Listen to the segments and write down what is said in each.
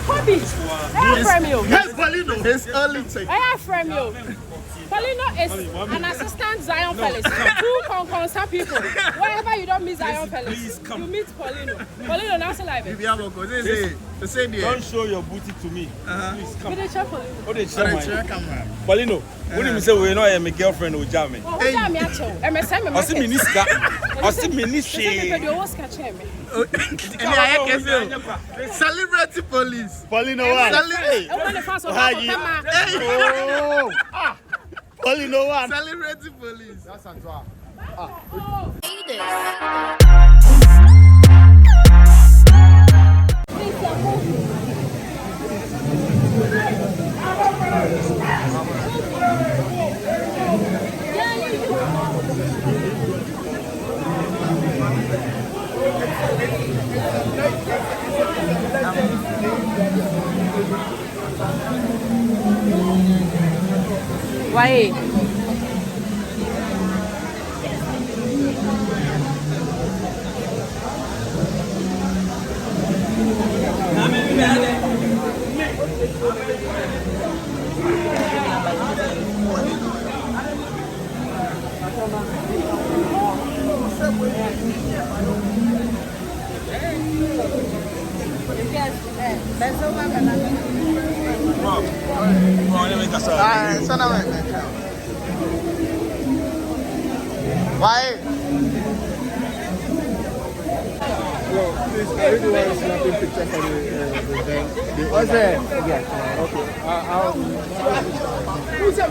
Hobby. I from you. Yes, Paulino. His early take. I from you. Paulino is an assistant Zion Felix. Two concerned people. Wherever you don't meet Zion Felix, you meet Paulino. Paulino, now say like Don't show your booty to me. Please come. Paulino. They check Paulino, what do you say we know my girlfriend or Jamie? Oh, Jamie, I see minister. I see minister. Celebrity police. Paulino one. Paulino one. Celebrity police. That's Antoine. Why? Why? Please, I really want to snap a picture for the what's that? Yeah. Okay. Who's that?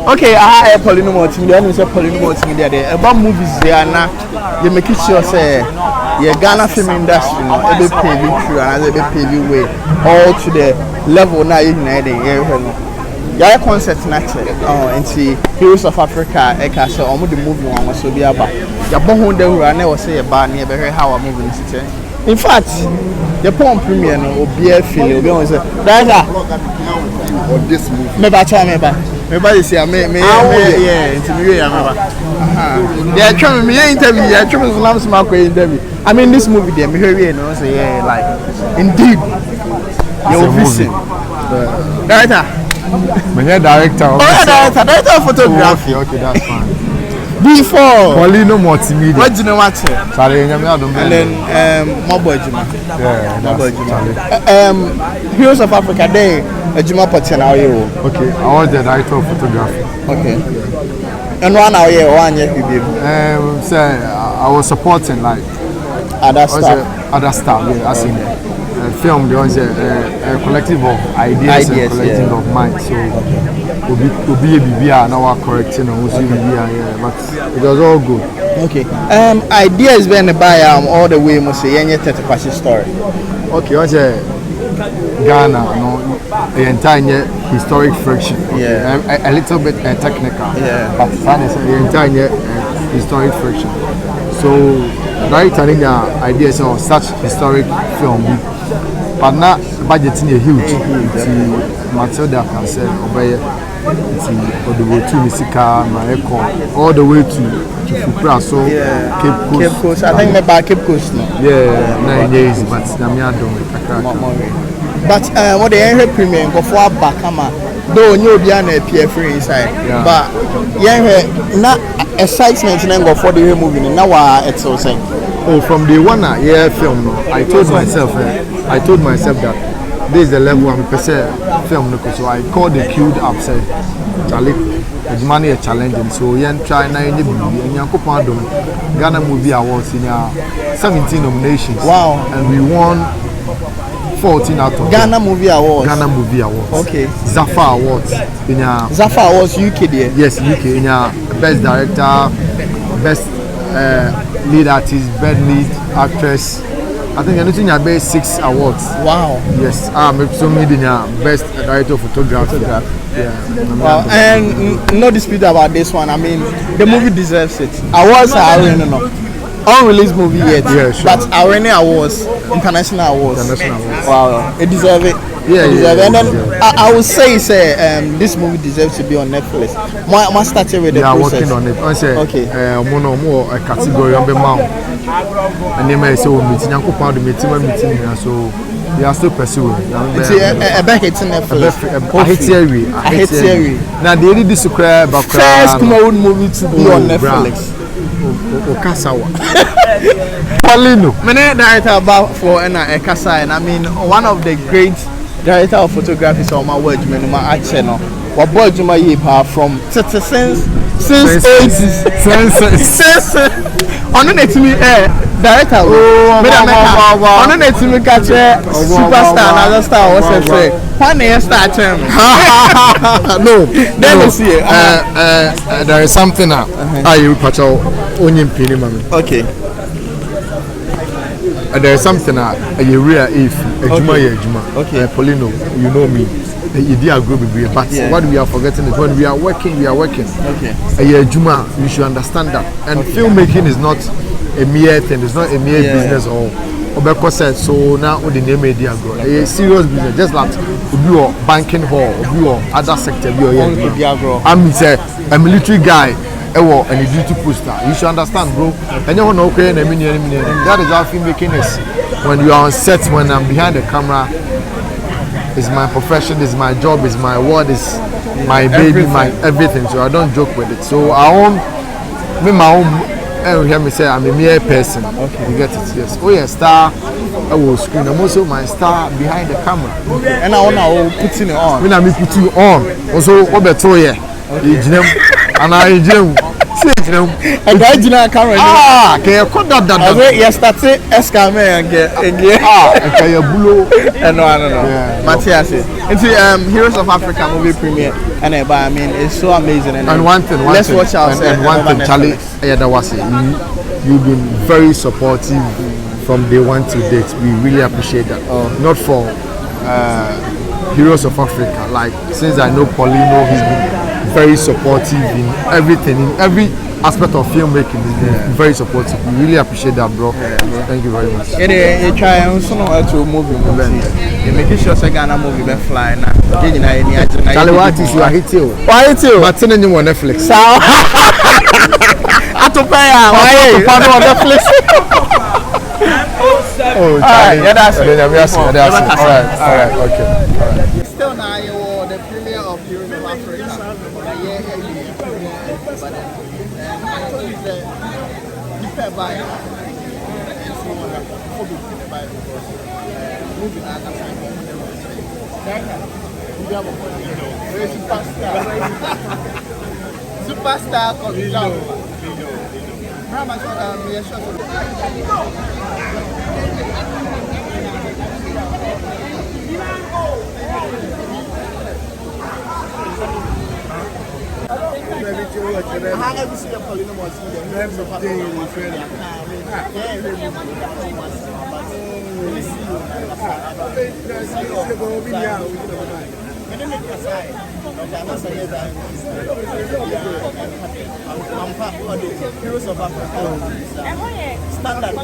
Okay, I have Paulino Martin. I say Paulino Martin there. About movies there now, you make sure say your Ghana film industry, every pay through and every pay way all to the level now you know. Yeah, concept natural. Into Heroes of Africa. I can say almost the movie one was so be about. Your born there who I never say about near very how a movie is. In fact, the poem premiere no be feel be on say that Or this movie. maybe I try maybe you say me yeah into me remember. Yeah, try me interview. Yeah, try me some smart interview. I mean this movie there me hear you know say yeah like indeed your vision. Director. Director of photography. Okay, that's fine. Before Paulino multimedia. what do you know what? Sorry, and then Mobile Juma. Yeah, Mobile Juma. Heroes of Africa Day. Juma Patena. Okay, I was the director of photography. Okay. And 1 hour 1 year you So I was supporting like other stuff. Other stuff. Yeah, as in film. There was a collective of ideas and collective of minds. So we'll be now correcting and we'll see but it was all good. Okay. Ideas been by all the way must say any 30% story. Okay, what's Ghana, no, the entire historic friction. Yeah. A little bit technical. Yeah. But the entire historic friction. So, right, I think the ideas of such historic film, but not budgeting a huge. Matilda can say, obey all the way to Misika, Mareko, all the way to Fukra, so Cape Coast. I think maybe Cape Coast. Yeah, 9 years, but Namia don't. But what the Henry Premium before Bakama, though you be an PF inside, but yeah, not excitement and go for the movie. Now it's so saying. Oh, from the one year film, I told myself that this is the level I'm film. So I called the queued up, said, Charlie, it's money a challenging. So you try now in the movie and you Ghana Movie Awards in 17 nominations. Wow! And we won 14 out of Ghana Movie Awards. Ghana Movie Awards. Okay. Zafa Awards. Zafa Awards UK there. Yes, UK. In best director, best lead artist, best lead actress. I think anything you have 6 awards. Wow. Yes. So made in best director of photography. Yeah. Wow. And no dispute about this one. I mean, the movie deserves it. Awards are unreleased movie yet, yeah, sure. but already awards, international awards. Wow, it deserves it. Yeah, And then I would say, this movie deserves to be on Netflix. I started with the process. Working on it. Okay. More a category on the mount. And they may say, meeting so we are still pursuing. It's a back hitting Netflix. I hate now they did this first Kumawood movie to be on Netflix. Okasawa. Paulino. Many director about for Ekasa, and I mean one of the great director of photography on my word, my channel. What boy Juma Yepa from since 80s. Since on the director. On the catch superstar another star was say. One year start No. Then you see there is something you patch out onion penny mami. Okay. There is something you real if Juma. Okay. Paulino, you know me. You did agree with me, but what we are forgetting is when we are working. Okay. Juma, you should understand that. And filmmaking is not a mere thing. It's not a mere business or. Obeko said so now the name media grow. A serious business, just like your banking hall, your other sector, I'm a military guy, and a duty poster. You should understand, bro. And you know, okay, that is how filmmaking is. When you are on set, when I'm behind the camera, it's my profession, it's my job, it's my word, it's my baby, my everything. So I don't joke with it. So I own my own. And hear me say I'm a mere person. Okay. You get it? Yes. Oh yeah, star. I will screen. I'm also my star behind the camera. Okay. And I wanna put it on. When I put you on. Also, what better yeah? And I see it now. And I did not camera. Can you cut that? Yes, that's it. Escame again. Okay, you bulo. No. Matthias. It's Heroes of Africa movie premiere. And I mean, it's so amazing. And one thing, let's watch out. And one thing, Charlie, you've been very supportive from day one to date. We really appreciate that. Not for Heroes of Africa. Like since I know Paulino, he's been very supportive in everything, in every aspect of filmmaking. He's been very supportive. We really appreciate that, bro. Thank you very much. You try to movie. You make sure that Ghana movie be fly now. Charlie, what is you are hitting? Why hitting? But sending you on Netflix. I to pay. Why on Netflix? Oh, Charlie. That's it. All right. Okay. Still now you the premiere of Heroes of Africa. Superstar Heroes of Africa. Standard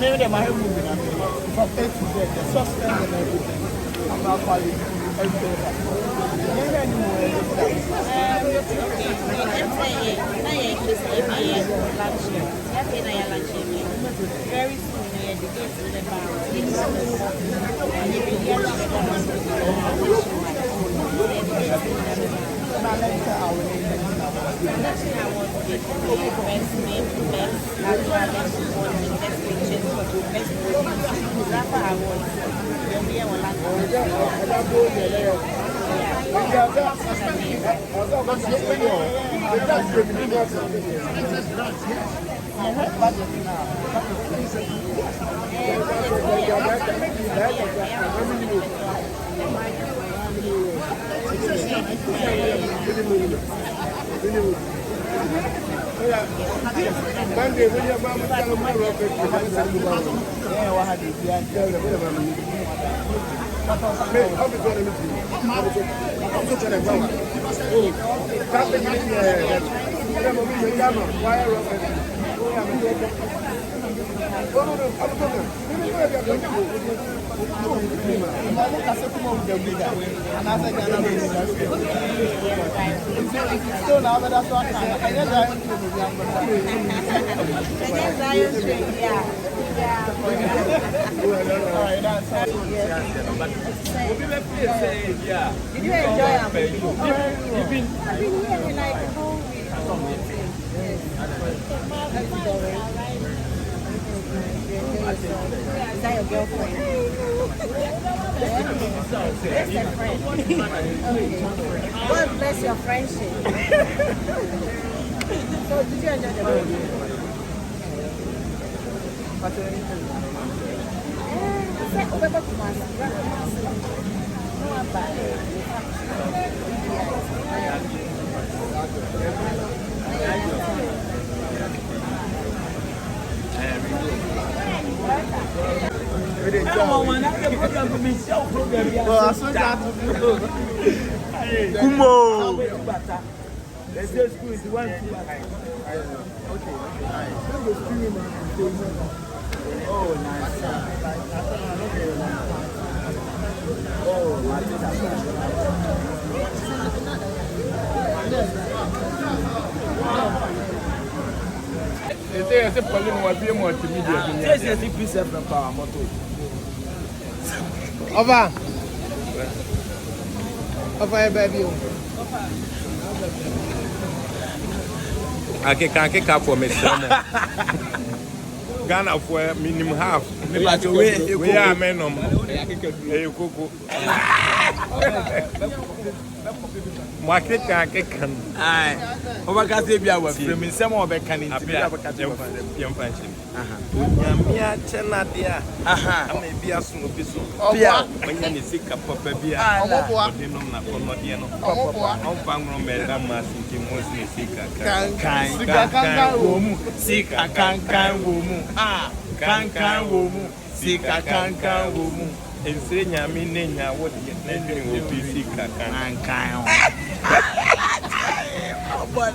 Maybe they might have moved from A to Z, the suspense and everything. About quality. Very soon, the gates will be Monday, when your mom is telling my rocket, Did you enjoy it? I've been here like a whole week. Is that your girlfriend? That's your friend. Okay. God bless your friendship. So, did you enjoy the movie? Kumawood. Let's just school is one. Oh, nice. Oh, my They say Pauline will be more to me. Yes, yes, if you say from power motor. Over, baby. I can't for me. Ghana for minimum half. We are men on Coco. Market can. Aye. Overcast, was filming some of a canning. Young function. Yamia Chena, dear. Aha, I may be a soon be so. Yeah, when you sick up of a beer, I love you. I'm found from Madame Mostly sick. I can't woman. Ah, can't woman. Sick, I can't woman. And say, Yamina, what you will be sick. I can't. But